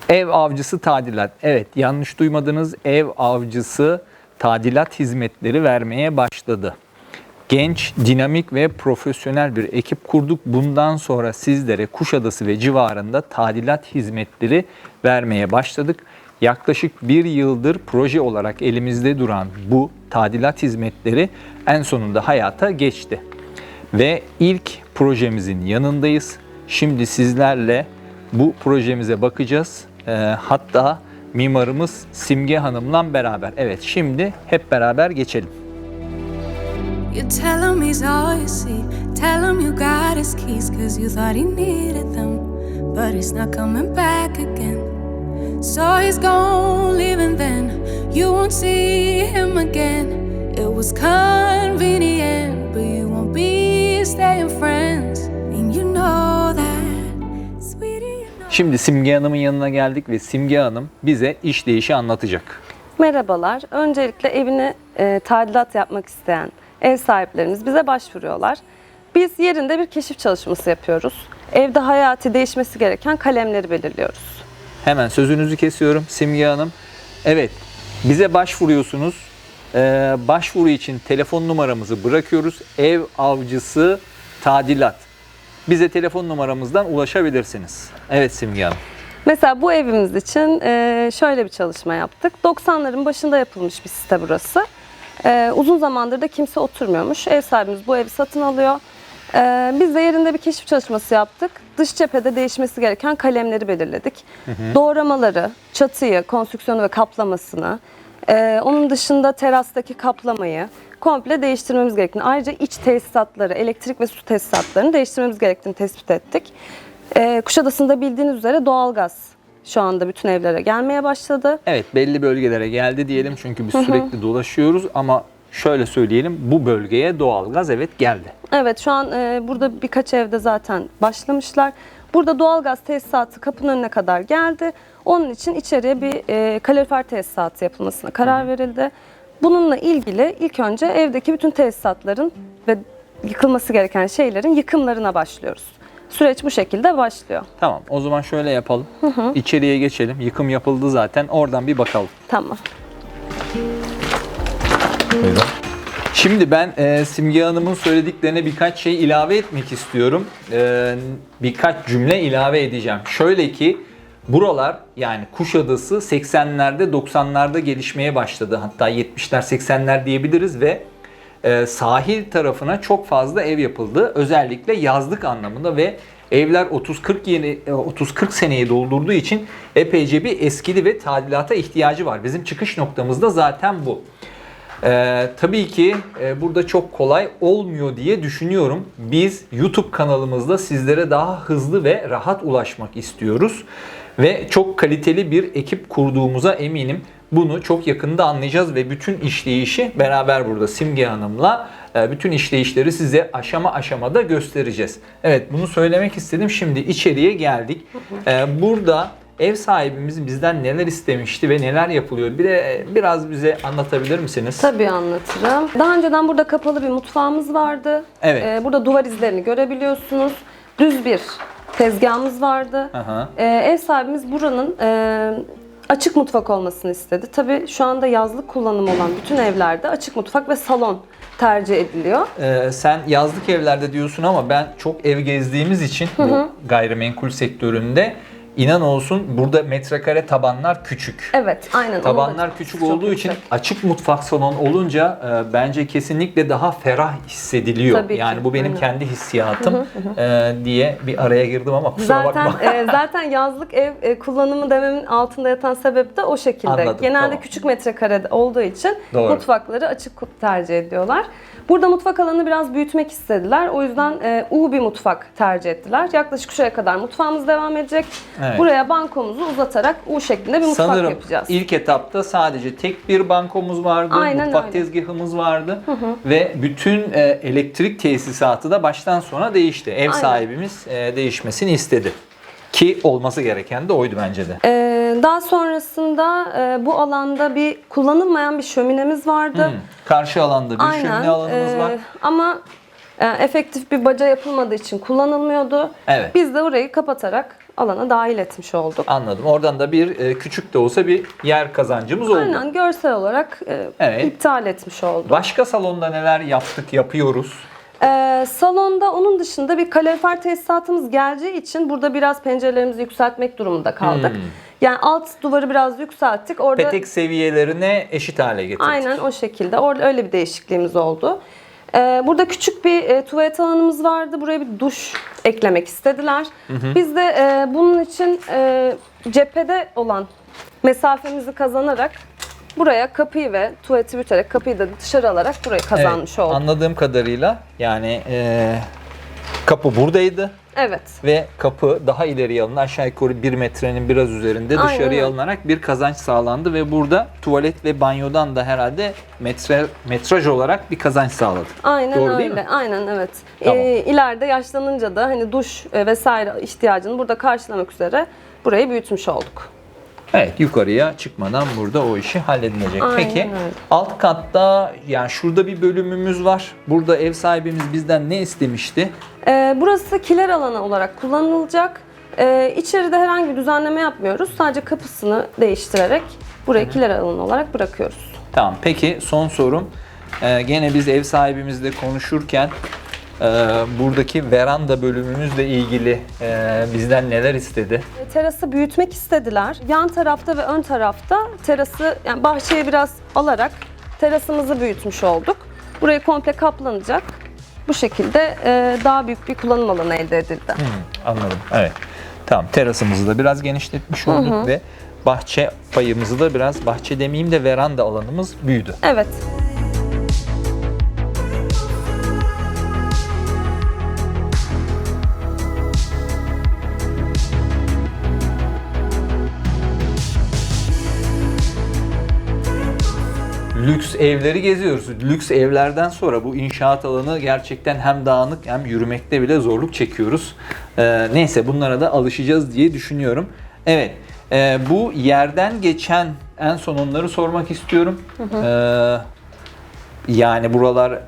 Ev avcısı tadilat. Evet, yanlış duymadınız. Ev avcısı tadilat hizmetleri vermeye başladı. Genç, dinamik ve profesyonel bir ekip kurduk. Bundan sonra sizlere Kuşadası ve civarında tadilat hizmetleri vermeye başladık. Yaklaşık bir yıldır proje olarak elimizde duran bu tadilat hizmetleri en sonunda hayata geçti. Ve ilk projemizin yanındayız. Şimdi sizlerle bu projemize bakacağız. Hatta mimarımız Simge Hanım'la beraber. Evet, şimdi hep beraber geçelim. You tell him he's all you see. Tell him you got his keys, cause you thought he needed them. But he's not coming back again. So he's gone, leaving then. You won't see him again. It was convenient, but you won't be staying friends. And you know that, sweetie, you know. Şimdi Simge Hanım'ın yanına geldik ve Simge Hanım bize işleyişi anlatacak. Merhabalar. Öncelikle evini tadilat yapmak isteyen ev sahiplerimiz bize başvuruyorlar. Biz yerinde bir keşif çalışması yapıyoruz. Evde hayati değişmesi gereken kalemleri belirliyoruz. Hemen sözünüzü kesiyorum Simge Hanım. Evet, bize başvuruyorsunuz. Başvuru için telefon numaramızı bırakıyoruz. Ev avcısı tadilat. Bize telefon numaramızdan ulaşabilirsiniz. Evet Simge Hanım. Mesela bu evimiz için şöyle bir çalışma yaptık. 90'ların başında yapılmış bir site burası. Uzun zamandır da kimse oturmuyormuş. Ev sahibimiz bu evi satın alıyor. Biz de yerinde bir keşif çalışması yaptık. Dış cephede değişmesi gereken kalemleri belirledik. Doğramaları, çatıyı, konstrüksiyonu ve kaplamasını, onun dışında terastaki kaplamayı komple değiştirmemiz gerektiğini, ayrıca iç tesisatları, elektrik ve su tesisatlarını değiştirmemiz gerektiğini tespit ettik. Kuşadası'nda bildiğiniz üzere doğalgaz şu anda bütün evlere gelmeye başladı. Evet, belli bölgelere geldi diyelim çünkü biz sürekli dolaşıyoruz ama şöyle söyleyelim, bu bölgeye doğalgaz evet geldi. Evet, şu an burada birkaç evde zaten başlamışlar. Burada doğalgaz tesisatı kapının önüne kadar geldi. Onun için içeriye bir kalorifer tesisatı yapılmasına karar verildi. Bununla ilgili ilk önce evdeki bütün tesisatların ve yıkılması gereken şeylerin yıkımlarına başlıyoruz. Süreç bu şekilde başlıyor. Tamam, o zaman şöyle yapalım. İçeriye geçelim. Yıkım yapıldı zaten. Oradan bir bakalım. Tamam. Buyurun. Şimdi ben Simge Hanım'ın söylediklerine birkaç şey ilave etmek istiyorum. Birkaç cümle ilave edeceğim. Şöyle ki buralar, yani Kuşadası 80'lerde 90'larda gelişmeye başladı. Hatta 70'ler 80'ler diyebiliriz ve sahil tarafına çok fazla ev yapıldı. Özellikle yazlık anlamında ve evler 30-40 seneyi doldurduğu için epeyce bir eskidi ve tadilata ihtiyacı var. Bizim çıkış noktamız da zaten bu. Tabii ki burada çok kolay olmuyor diye düşünüyorum. Biz YouTube kanalımızda sizlere daha hızlı ve rahat ulaşmak istiyoruz. Ve çok kaliteli bir ekip kurduğumuza eminim. Bunu çok yakında anlayacağız ve bütün işleyişi beraber burada Simge Hanım'la bütün işleyişleri size aşama aşamada göstereceğiz. Evet, bunu söylemek istedim. Şimdi içeriye geldik. Burada ev sahibimiz bizden neler istemişti ve neler yapılıyor? Biraz bize anlatabilir misiniz? Tabii anlatırım. Daha önceden burada kapalı bir mutfağımız vardı. Evet. Burada duvar izlerini görebiliyorsunuz. Düz bir tezgahımız vardı. Aha. Ev sahibimiz buranın açık mutfak olmasını istedi. Tabii şu anda yazlık kullanım olan bütün evlerde açık mutfak ve salon tercih ediliyor. Sen yazlık evlerde diyorsun ama ben çok ev gezdiğimiz için bu gayrimenkul sektöründe İnan olsun burada metrekare tabanlar küçük. Evet, aynen. Tabanlar küçük olduğu için açık mutfak salon olunca bence kesinlikle daha ferah hissediliyor. Tabii ki, yani bu benim aynen. kendi hissiyatım diye bir araya girdim ama kusura bakma. Zaten yazlık ev kullanımı dememin altında yatan sebep de o şekilde. Anladım, Genelde tamam. küçük metrekare olduğu için Doğru. mutfakları açık tercih ediyorlar. Burada mutfak alanını biraz büyütmek istediler. O yüzden U bir mutfak tercih ettiler. Yaklaşık şuraya kadar mutfağımız devam edecek. Evet. Buraya bankomuzu uzatarak U şeklinde bir mutfak Sanırım yapacağız. ilk etapta sadece tek bir bankomuz vardı, Aynen mutfak öyle. tezgahımız vardı ve bütün elektrik tesisatı da baştan sona değişti. Ev Aynen. sahibimiz değişmesini istedi. Ki olması gereken de oydu bence de. Daha sonrasında bu alanda bir kullanılmayan bir şöminemiz vardı. Karşı alanda bir şömine alanımız var. Ama efektif bir baca yapılmadığı için kullanılmıyordu. Evet. Biz de orayı kapatarak alana dahil etmiş olduk. Anladım. Oradan da bir küçük de olsa bir yer kazancımız oldu. Aynen, görsel olarak Evet. iptal etmiş olduk. Başka salonda neler yaptık, yapıyoruz? Salonda onun dışında bir kalorifer tesisatımız geleceği için burada biraz pencerelerimizi yükseltmek durumunda kaldık. Yani alt duvarı biraz yükselttik. Orada Petek seviyelerine eşit hale getirdik. aynen o şekilde. Orada öyle bir değişikliğimiz oldu. Burada küçük bir tuvalet alanımız vardı. Buraya bir duş eklemek istediler. Biz de bunun için cephede olan mesafemizi kazanarak buraya kapıyı ve tuvaleti büterek kapıyı da dışarı alarak burayı kazanmış olduk. Anladığım kadarıyla yani kapı buradaydı. Evet. Ve kapı daha ileriye alındı. Aşağı yukarı 1 metrenin biraz üzerinde Aynen dışarıya öyle. alınarak bir kazanç sağlandı ve burada tuvalet ve banyodan da herhalde metraj olarak bir kazanç sağladık. Aynen Doğru değil öyle. mi? Aynen, evet. Tamam. İleride yaşlanınca da hani duş vesaire ihtiyacını burada karşılamak üzere burayı büyütmüş olduk. Evet, yukarıya çıkmadan burada o işi halledilecek. Aynen Peki öyle. alt katta yani şurada bir bölümümüz var. Burada ev sahibimiz bizden ne istemişti? Burası kiler alanı olarak kullanılacak. İçeride herhangi bir düzenleme yapmıyoruz. Sadece kapısını değiştirerek burayı kiler alanı olarak bırakıyoruz. Tamam. Peki son sorum. Gene biz ev sahibimizle konuşurken buradaki veranda bölümümüzle ilgili bizden neler istedi? Terası büyütmek istediler. Yan tarafta ve ön tarafta terası, yani bahçeye biraz alarak terasımızı büyütmüş olduk. Burayı komple kaplanacak. Bu şekilde daha büyük bir kullanım alanı elde edildi. Anladım. Evet. Tamam. Terasımızı da biraz genişletmiş olduk ve bahçe payımızı da biraz, bahçe demeyeyim de veranda alanımız büyüdü. Evet. Lüks evleri geziyoruz. Lüks evlerden sonra bu inşaat alanı gerçekten hem dağınık hem yürümekte bile zorluk çekiyoruz. Neyse bunlara da alışacağız diye düşünüyorum. Evet, bu yerden geçen en son onları sormak istiyorum. Yani buralar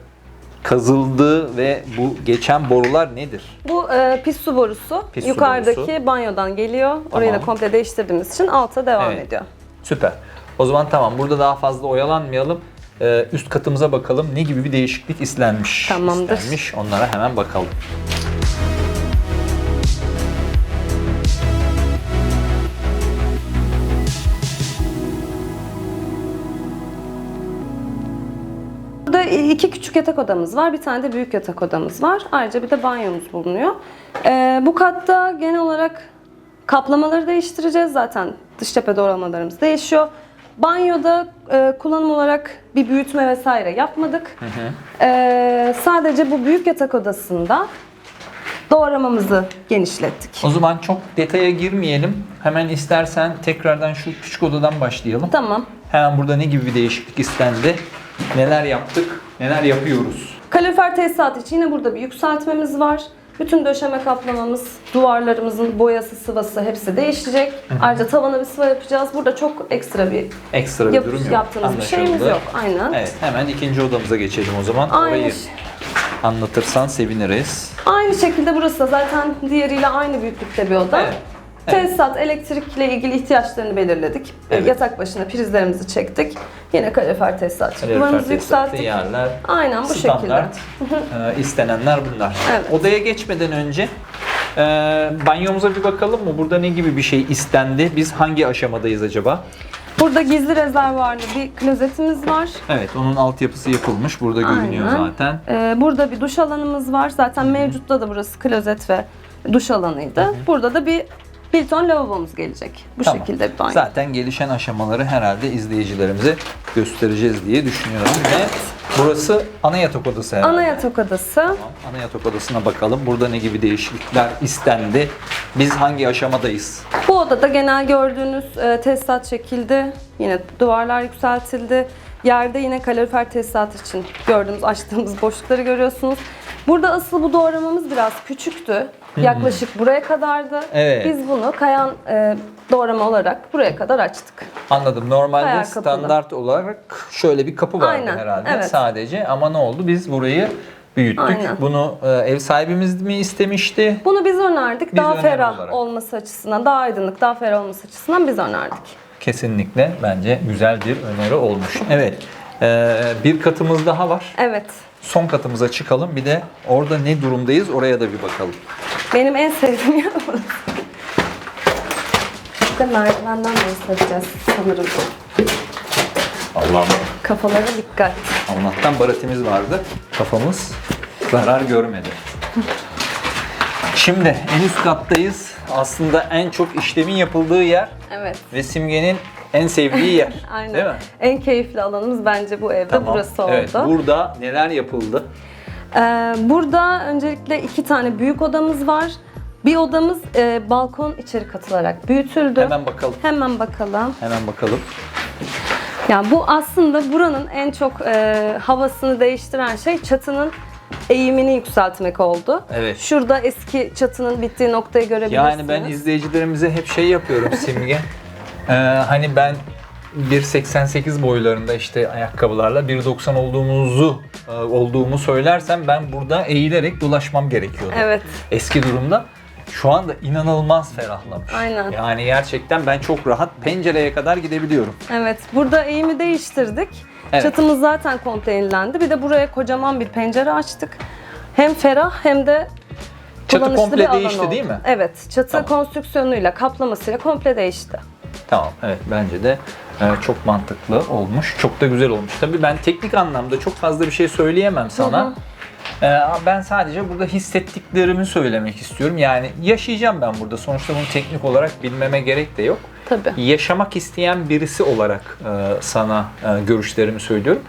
kazıldı ve bu geçen borular nedir? Bu pis su borusu. Pis su Yukarıdaki borusu. banyodan geliyor. Orayı da Tamam. komple değiştirdiğimiz için alta devam Evet. ediyor. Süper. O zaman tamam, burada daha fazla oyalanmayalım. Üst katımıza bakalım ne gibi bir değişiklik istenmiş. Tamamdır. İstenmiş. Onlara hemen bakalım. Burada 2 küçük yatak odamız var. Bir tane de büyük yatak odamız var. Ayrıca bir de banyomuz bulunuyor. Bu katta genel olarak kaplamaları değiştireceğiz. Zaten dış cephe doğramalarımız değişiyor. Banyoda kullanım olarak bir büyütme vesaire yapmadık. Sadece bu büyük yatak odasında doğramamızı genişlettik. O zaman çok detaya girmeyelim. Hemen istersen tekrardan şu küçük odadan başlayalım. Tamam. Hemen burada ne gibi bir değişiklik istendi? Neler yaptık? Neler yapıyoruz? Kalorifer tesisatı için yine burada bir yükseltmemiz var. Bütün döşeme kaplamamız, duvarlarımızın boyası, sıvası hepsi değişecek. Ayrıca tavana bir sıva yapacağız. Burada çok ekstra bir Ekstra bir durum yok. yaptığımız bir şeyimiz Anlaşıldı. yok. Aynen. Evet, hemen ikinci odamıza geçelim o zaman. Aynı, Orayı anlatırsan seviniriz. aynı şekilde burası da zaten diğeriyle aynı büyüklükte bir oda. Evet. Tesisat, elektrikle ilgili ihtiyaçlarını belirledik. Evet. Yatak başına prizlerimizi çektik. Yine kalorifer tesisat çıktılarımızı yükselttik. Yerler, Aynen bu şekilde. standart istenenler bunlar. Evet. Odaya geçmeden önce banyomuza bir bakalım mı? Burada ne gibi bir şey istendi? Biz hangi aşamadayız acaba? Burada gizli rezervuarlı bir klozetimiz var. Evet, onun altyapısı yapılmış. Burada görünüyor Aynen. zaten. Burada bir duş alanımız var. Zaten mevcutta da burası klozet ve duş alanıydı. Burada da bir Hilton lavabomuz gelecek. Bu Tamam. şekilde bir banyo. Zaten gelişen aşamaları herhalde izleyicilerimize göstereceğiz diye düşünüyorum. Ve burası ana yatak odası herhalde. Ana yatak odası. Tamam, ana yatak odasına bakalım. Burada ne gibi değişiklikler istendi? Biz hangi aşamadayız? Bu odada genel gördüğünüz tesisat çekildi. Yine duvarlar yükseltildi. Yerde yine kalorifer tesisat için gördüğümüz, açtığımız boşlukları görüyorsunuz. Burada asıl bu doğramamız biraz küçüktü. Yaklaşık buraya kadardı. Evet. Biz bunu kayan doğrama olarak buraya kadar açtık. Anladım. Normalde Bayağı kapılı. standart olarak şöyle bir kapı vardı Aynen, herhalde evet. sadece. Ama ne oldu? Biz burayı büyüttük. Aynen. Bunu ev sahibimiz mi istemişti? Bunu biz önerdik. Biz Daha önerme ferah olarak. olması açısından, daha aydınlık, daha ferah olması açısından biz önerdik. Kesinlikle bence güzel bir öneri olmuş. Evet. Bir katımız daha var. Evet. Son katımıza çıkalım. Bir de orada ne durumdayız oraya da bir bakalım. Benim en sevdiğim yer burası. Bir de merdivenden bahsedeceğiz sanırım. Allah'ım. Kafalara dikkat. Allah'tan baratimiz vardı. Kafamız zarar görmedi. Şimdi en üst kattayız. Aslında en çok işlemin yapıldığı yer Evet. ve Simge'nin en sevdiği yer. Aynen. Değil mi? En keyifli alanımız bence bu evde burası oldu. Evet, burada neler yapıldı? Burada öncelikle 2 tane büyük odamız var. Bir odamız balkon içeri katılarak büyütüldü. Hemen bakalım. Hemen bakalım. Hemen bakalım. Yani bu aslında buranın en çok havasını değiştiren şey çatının eğimini yükseltmek oldu. Evet. Şurada eski çatının bittiği noktayı görebilirsiniz. Yani ben izleyicilerimize hep şey yapıyorum Simge. Hani ben 1.88 boylarında işte ayakkabılarla 1.90 olduğumu söylersem ben burada eğilerek dolaşmam gerekiyordu. Evet. Eski durumda. Şu anda inanılmaz ferahlamış. Aynen. Yani gerçekten ben çok rahat pencereye kadar gidebiliyorum. Evet. Burada eğimi değiştirdik. Evet. Çatımız zaten komple yenilendi. Bir de buraya kocaman bir pencere açtık. Hem ferah hem de Çatı kullanışlı komple bir alan değişti oldu. değil mi? Evet. Çatı Tamam. konstrüksiyonuyla, kaplamasıyla komple değişti. Tamam, evet bence de çok mantıklı olmuş. Çok da güzel olmuş. Tabii ben teknik anlamda çok fazla bir şey söyleyemem sana. Ben sadece burada hissettiklerimi söylemek istiyorum. Yani yaşayacağım ben burada. Sonuçta bunu teknik olarak bilmeme gerek de yok. Tabii. Yaşamak isteyen birisi olarak sana görüşlerimi söylüyorum.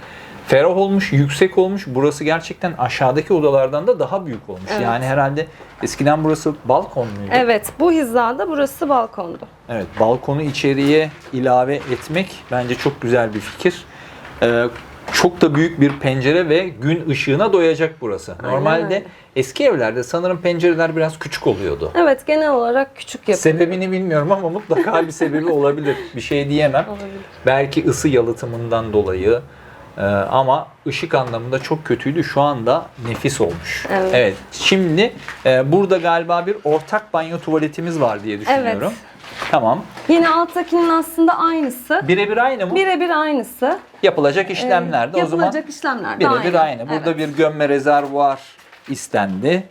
Ferah olmuş, yüksek olmuş. Burası gerçekten aşağıdaki odalardan da daha büyük olmuş. Evet. Yani herhalde eskiden burası balkon muydu? Evet. Bu hizada burası balkondu. Evet, balkonu içeriye ilave etmek bence çok güzel bir fikir. Çok da büyük bir pencere ve gün ışığına doyacak burası. Aynen Normalde öyle. eski evlerde sanırım pencereler biraz küçük oluyordu. Evet. Genel olarak küçük yapılıyor. Sebebini bilmiyorum ama mutlaka bir sebebi olabilir. Bir şey diyemem. Olabilir. Belki ısı yalıtımından dolayı ama ışık anlamında çok kötüydü. Şu anda nefis olmuş. Evet. Şimdi burada galiba bir ortak banyo tuvaletimiz var diye düşünüyorum. Evet. Tamam. Yine alttakinin aslında aynısı. Birebir aynı mı? Birebir aynısı. Yapılacak işlemlerde o zaman Yapılacak işlemler de birebir aynı. Burada Evet. bir gömme rezervuar istendi.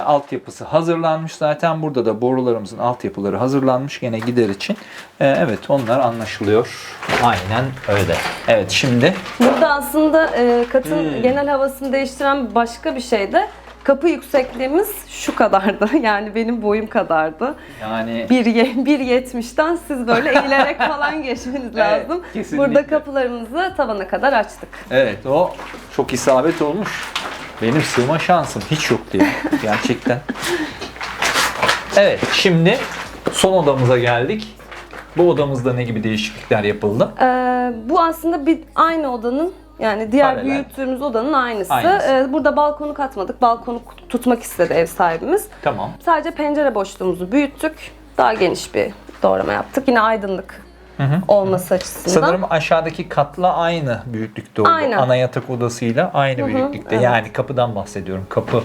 Altyapısı hazırlanmış zaten. Burada da borularımızın altyapıları hazırlanmış gene gider için. Evet, onlar anlaşılıyor. Aynen öyle. Evet, şimdi Burada aslında katın genel havasını değiştiren başka bir şey de kapı yüksekliğimiz şu kadardı. Yani benim boyum kadardı. yani 1.70'ten siz böyle eğilerek falan geçmeniz lazım. kesinlikle. Burada kapılarımızı tavana kadar açtık. evet, o çok isabet olmuş. Benim sığma şansım hiç yoktu yani. Gerçekten. Evet, şimdi son odamıza geldik. Bu odamızda ne gibi değişiklikler yapıldı? Bu aslında aynı odanın, yani diğer Paralel. büyüttüğümüz odanın aynısı. Aynısı. Burada balkonu katmadık. Balkonu tutmak istedi ev sahibimiz. Tamam. Sadece pencere boşluğumuzu büyüttük. Daha geniş bir doğrama yaptık. Yine aydınlık olması açısından. Sanırım aşağıdaki katla aynı büyüklükte oldu. Aynen. Ana yatak odasıyla aynı büyüklükte. evet. Yani kapıdan bahsediyorum. Kapı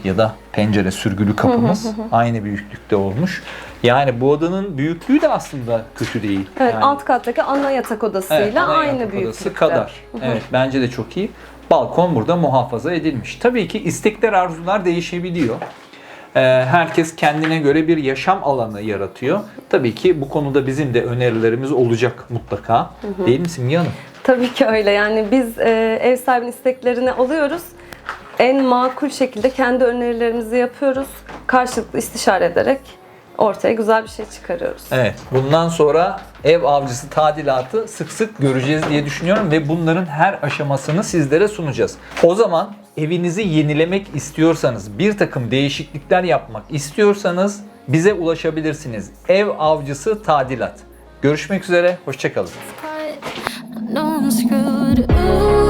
ya da pencere sürgülü kapımız aynı büyüklükte olmuş. Yani bu odanın büyüklüğü de aslında kötü değil. Evet, Yani, alt kattaki ana yatak odasıyla evet, ana aynı yatak büyüklükte. odası kadar. Evet, bence de çok iyi. Balkon burada muhafaza edilmiş. Tabii ki istekler, arzular değişebiliyor. Herkes kendine göre bir yaşam alanı yaratıyor. Tabii ki bu konuda bizim de önerilerimiz olacak mutlaka. Değil mi Simge Hanım? Tabii ki öyle. Yani biz ev sahibinin isteklerini alıyoruz. En makul şekilde kendi önerilerimizi yapıyoruz. Karşılıklı istişare ederek ortaya güzel bir şey çıkarıyoruz. Evet. Bundan sonra ev avcısı tadilatı sık sık göreceğiz diye düşünüyorum ve bunların her aşamasını sizlere sunacağız. O zaman evinizi yenilemek istiyorsanız, bir takım değişiklikler yapmak istiyorsanız bize ulaşabilirsiniz. Ev avcısı tadilat. Görüşmek üzere, hoşça kalın. I know I'm screwed. Ooh.